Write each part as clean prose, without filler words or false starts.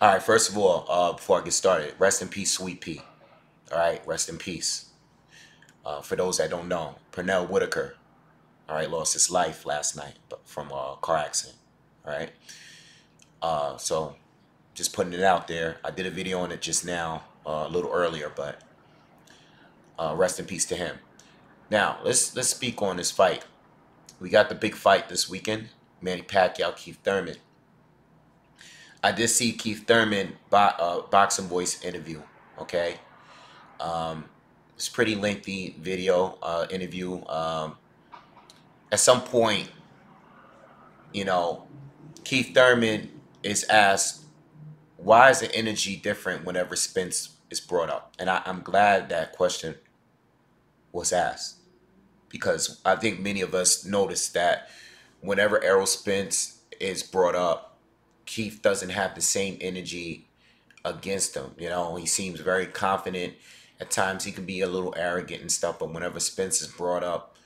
All right, first of all, before I get started, rest in peace, Sweet Pea. All right, rest in peace. For those that don't know, Pernell Whitaker, all right, lost his life last night from a car accident. All right, so just putting it out there. I did a video on it just now, a little earlier, but rest in peace to him. Now let's speak on this fight. We got the big fight this weekend: Manny Pacquiao, Keith Thurman. I did see Keith Thurman Boxing Voice interview. Okay, it's a pretty lengthy video interview. At some point, you know, Keith Thurman is asked, why is the energy different whenever Spence is brought up? And I'm glad that question was asked because I think many of us noticed that whenever Errol Spence is brought up, Keith doesn't have the same energy against him. You know, he seems very confident. At times he can be a little arrogant and stuff, but whenever Spence is brought up,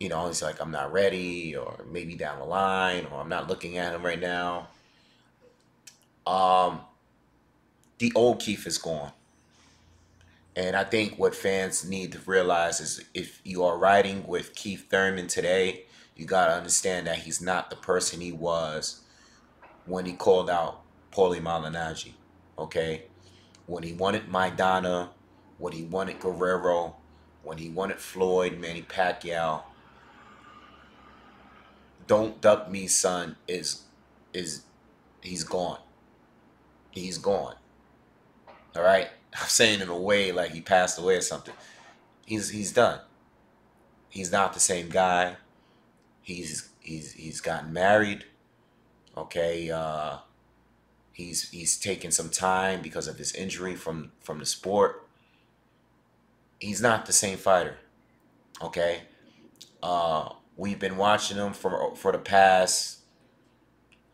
you know, he's like, I'm not ready, or maybe down the line, or I'm not looking at him right now. Um, the old Keith is gone. And I think what fans need to realize is if you are riding with Keith Thurman today, you got to understand that he's not the person he was when he called out Paulie Malignaggi. Okay? When he wanted Maidana, when he wanted Guerrero, when he wanted Floyd, Manny Pacquiao, "Don't duck me, son," is he's gone. He's gone. All right? I'm saying in a way like he passed away or something. He's done. He's not the same guy. He's gotten married. Okay, he's taken some time because of his injury from the sport. He's not the same fighter. Okay, we've been watching him for the past.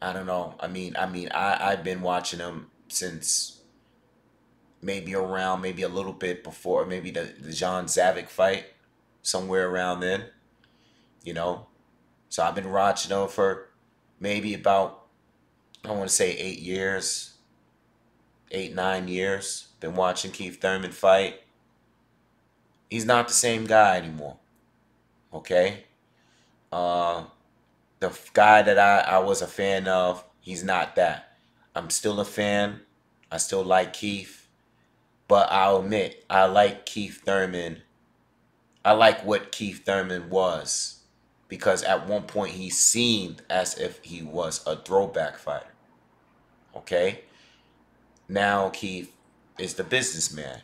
I don't know. I've been watching him since maybe around maybe a little bit before maybe the John Zavik fight, somewhere around then. You know, so I've been watching him for maybe about I want to say 8 years, 8 9 years. Been watching Keith Thurman fight. He's not the same guy anymore. Okay, uh, the guy that I was a fan of, he's not that. I'm still a fan. I still like Keith, but I'll admit I like Keith Thurman. I like what Keith Thurman was because at one point he seemed as if he was a throwback fighter. Okay, now Keith is the businessman.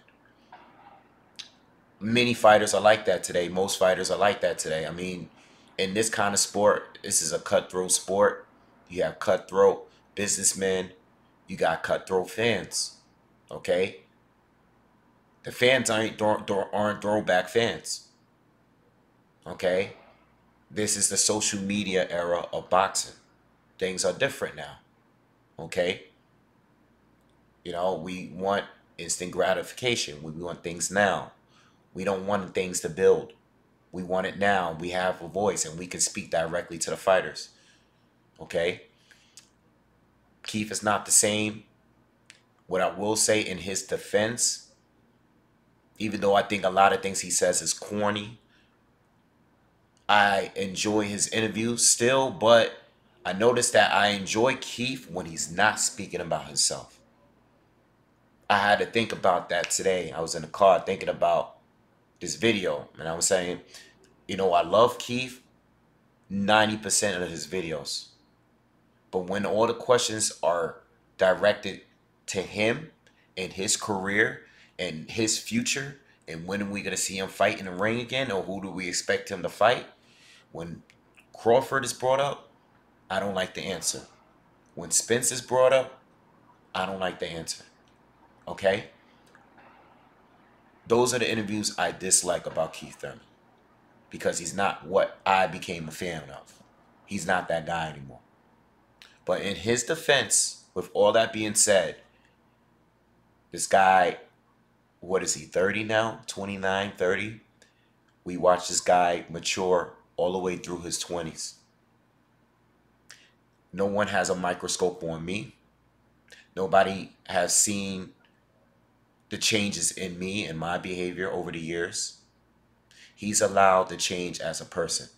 Many fighters are like that today. Most fighters are like that today. I mean, in this kind of sport, this is a cutthroat sport. You have cutthroat businessmen. You got cutthroat fans. Okay, the fans aren't throwback fans. Okay, this is the social media era of boxing. Things are different now. Okay, you know we want instant gratification. We want things now. We don't want things to build. We want it now. We have a voice and we can speak directly to the fighters. Okay? Keith is not the same. What I will say in his defense, even though I think a lot of things he says is corny, I enjoy his interviews still, but I noticed that I enjoy Keith when he's not speaking about himself. I had to think about that today. I was in the car thinking about this video, and I was saying, you know, I love Keith 90% of his videos. But when all the questions are directed to him and his career and his future, and when are we going to see him fight in the ring again, or who do we expect him to fight? When Crawford is brought up, I don't like the answer. When Spence is brought up, I don't like the answer. Okay? Those are the interviews I dislike about Keith Thurman because he's not what I became a fan of. He's not that guy anymore. But in his defense, with all that being said, this guy, what is he, 30 now? 29, 30? We watched this guy mature all the way through his 20s. No one has a microscope on me. Nobody has seen the changes in me and my behavior over the years. He's allowed to change as a person.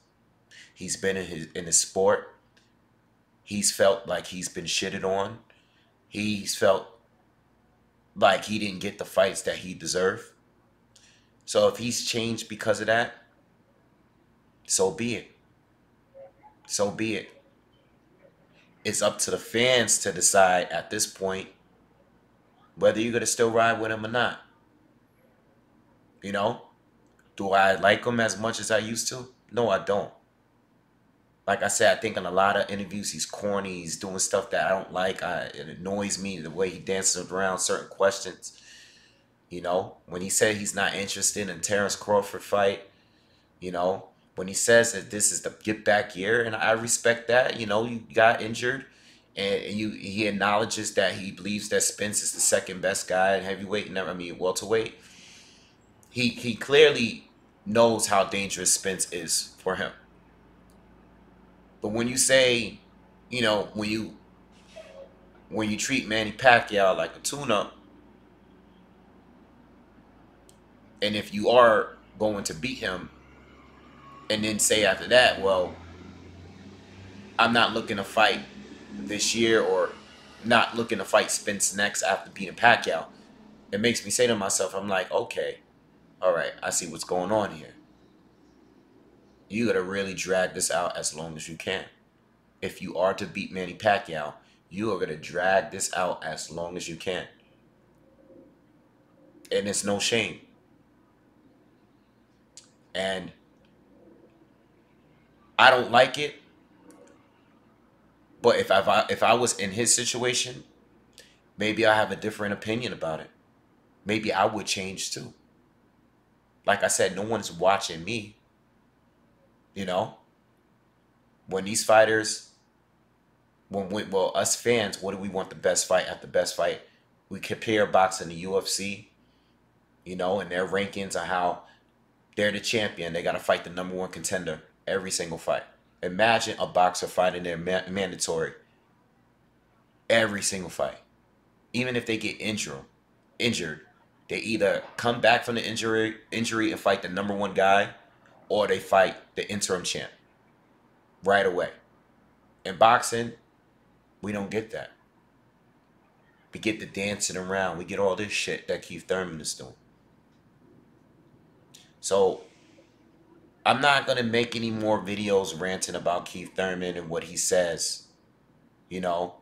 He's been in his sport. He's felt like he's been shitted on. He's felt like he didn't get the fights that he deserved. So if he's changed because of that, so be it. So be it. It's up to the fans to decide at this point whether you're going to still ride with him or not. You know? Do I like him as much as I used to? No, I don't. Like I said, I think in a lot of interviews he's corny. He's doing stuff that I don't like. It annoys me the way he dances around certain questions. You know, when he said he's not interested in Terrence Crawford fight, you know, when he says that this is the get back year, and I respect that. You know, you got injured, and he acknowledges that he believes that Spence is the second best guy in heavyweight. I mean welterweight. He clearly knows how dangerous Spence is for him. But when you say, you know, when you treat Manny Pacquiao like a tune-up, and if you are going to beat him, and then say after that, well, I'm not looking to fight this year, or not looking to fight Spence next after beating Pacquiao, it makes me say to myself, I'm like, okay, all right, I see what's going on here. You got to really drag this out as long as you can. If you are to beat Manny Pacquiao, you are going to drag this out as long as you can. And it's no shame. And I don't like it. But if I was in his situation, maybe I have a different opinion about it. Maybe I would change too. Like I said, no one's watching me. You know? When these fighters, well, us fans, what do we want the best fight at the best fight? We compare boxing to UFC, you know, and their rankings on how they're the champion. They got to fight the #1 contender every single fight. Imagine a boxer fighting their mandatory every single fight. Even if they get injured, they either come back from the injury and fight the #1 guy, or they fight the interim champ right away. In boxing, we don't get that. We get the dancing around. We get all this shit that Keith Thurman is doing. So I'm not going to make any more videos ranting about Keith Thurman and what he says. You know,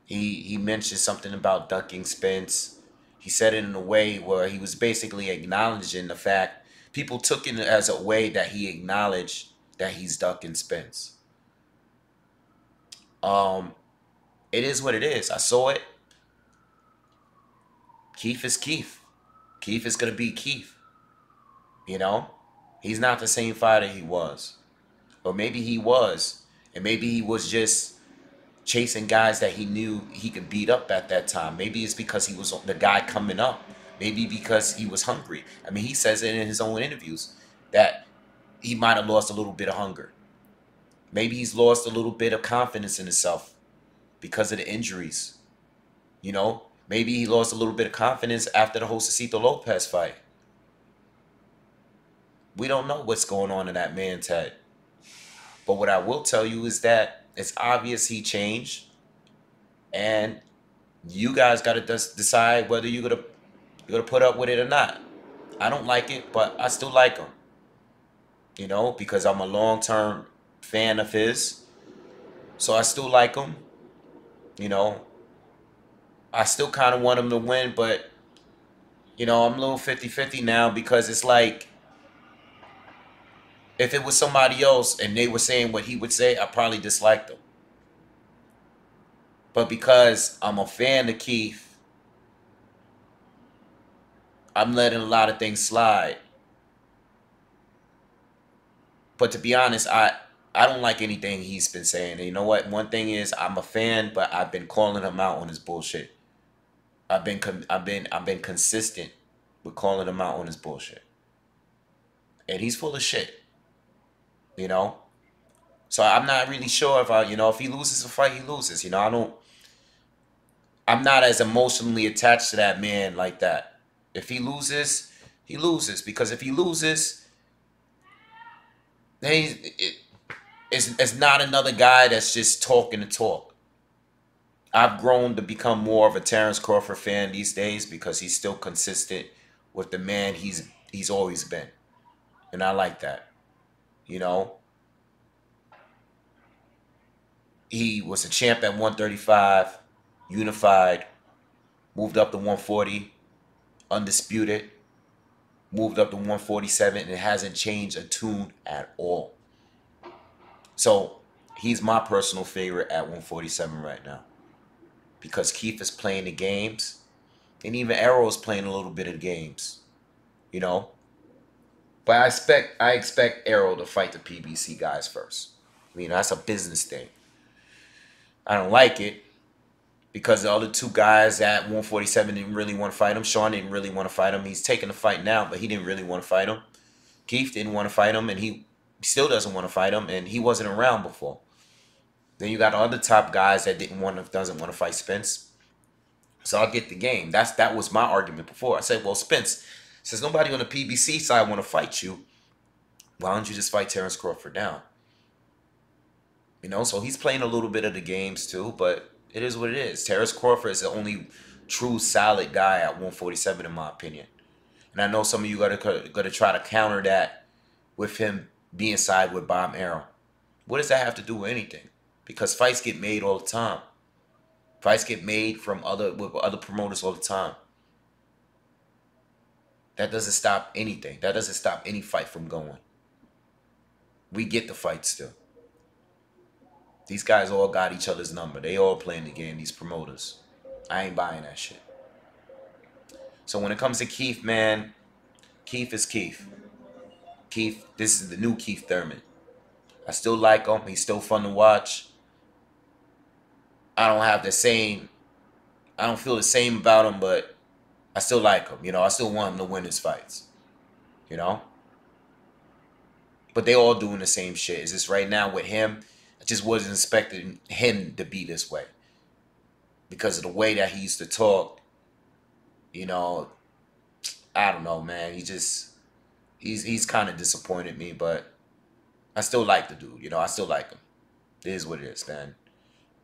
he mentioned something about ducking Spence. He said it in a way where he was basically acknowledging the fact, people took it as a way that he acknowledged that he's ducking Spence. It is what it is. I saw it. Keith is Keith. Keith is going to be Keith. You know? He's not the same fighter he was. Or maybe he was. And maybe he was just chasing guys that he knew he could beat up at that time. Maybe it's because he was the guy coming up. Maybe because he was hungry. I mean, he says it in his own interviews that he might have lost a little bit of hunger. Maybe he's lost a little bit of confidence in himself because of the injuries. You know? Maybe he lost a little bit of confidence after the Josecito Lopez fight. We don't know what's going on in that man's head. But what I will tell you is that it's obvious he changed. And you guys got to decide whether you're gonna put up with it or not. I don't like it, but I still like him. You know, because I'm a long-term fan of his. So I still like him. You know, I still kind of want him to win, but, you know, I'm a little 50-50 now, because it's like, if it was somebody else and they were saying what he would say, I probably disliked him. But because I'm a fan of Keith, I'm letting a lot of things slide. But to be honest, I don't like anything he's been saying. And you know what? One thing is, I'm a fan, but I've been calling him out on his bullshit. I've been consistent with calling him out on his bullshit. And he's full of shit. You know? So I'm not really sure if if he loses a fight, he loses. You know, I'm not as emotionally attached to that man like that. If he loses, he loses. Because if he loses, then it's not another guy that's just talking to talk. I've grown to become more of a Terrence Crawford fan these days because he's still consistent with the man he's always been. And I like that. You know, he was a champ at 135, unified, moved up to 140, undisputed, moved up to 147, and it hasn't changed a tune at all. So he's my personal favorite at 147 right now because Keith is playing the games, and even Arrow's playing a little bit of the games, you know. But I expect Arrow to fight the PBC guys first. I mean, that's a business thing. I don't like it because the other two guys at 147 didn't really want to fight him. Sean didn't really want to fight him. He's taking the fight now, but he didn't really want to fight him. Keith didn't want to fight him, and he still doesn't want to fight him, and he wasn't around before. Then you got other top guys that doesn't want to fight Spence. So I'll get the game. That was my argument before. I said, well, Spence, since nobody on the PBC side want to fight you, why don't you just fight Terrence Crawford now? You know, so he's playing a little bit of the games too, but it is what it is. Terrence Crawford is the only true solid guy at 147 in my opinion. And I know some of you gotta try to counter that with him being side with Bob Arum. What does that have to do with anything? Because fights get made all the time. Fights get made with other promoters all the time. That doesn't stop anything. That doesn't stop any fight from going. We get the fight still. These guys all got each other's number. They all playing the game, these promoters. I ain't buying that shit. So when it comes to Keith, man, Keith is Keith. Keith, this is the new Keith Thurman. I still like him. He's still fun to watch. I don't feel the same about him, but I still like him. You know, I still want him to win his fights. You know? But they all doing the same shit. It's just right now with him, I just wasn't expecting him to be this way. Because of the way that he used to talk, you know, I don't know, man. He's kind of disappointed me, but I still like the dude. You know, I still like him. It is what it is, man.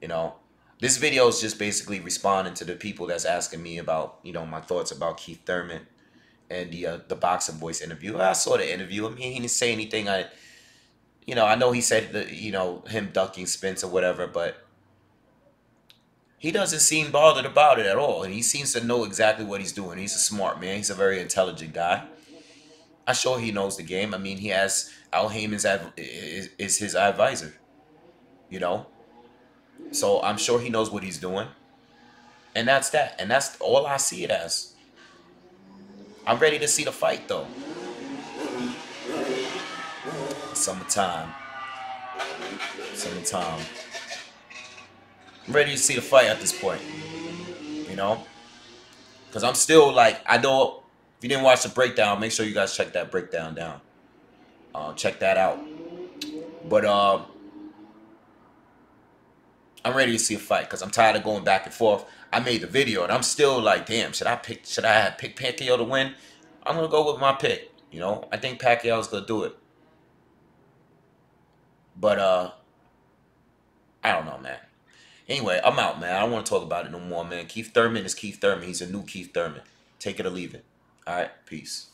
You know, this video is just basically responding to the people that's asking me about, you know, my thoughts about Keith Thurman and the Boxing Voice interview. I saw the interview. I mean, he didn't say anything. I know he said, you know, him ducking Spence or whatever, but he doesn't seem bothered about it at all. And he seems to know exactly what he's doing. He's a smart man. He's a very intelligent guy. I'm sure he knows the game. I mean, he has Al Heyman's is his advisor, you know. So I'm sure he knows what he's doing. And that's that. And that's all I see it as. I'm ready to see the fight, though. Summertime. I'm ready to see the fight at this point. You know? Because I'm still like, I know if you didn't watch the breakdown, make sure you guys check that breakdown down. Check that out. But I'm ready to see a fight because I'm tired of going back and forth. I made the video and I'm still like, damn, should I pick Pacquiao to win? I'm gonna go with my pick. You know, I think Pacquiao's gonna do it. But I don't know, man. Anyway, I'm out, man. I don't want to talk about it no more, man. Keith Thurman is Keith Thurman. He's a new Keith Thurman. Take it or leave it. All right, peace.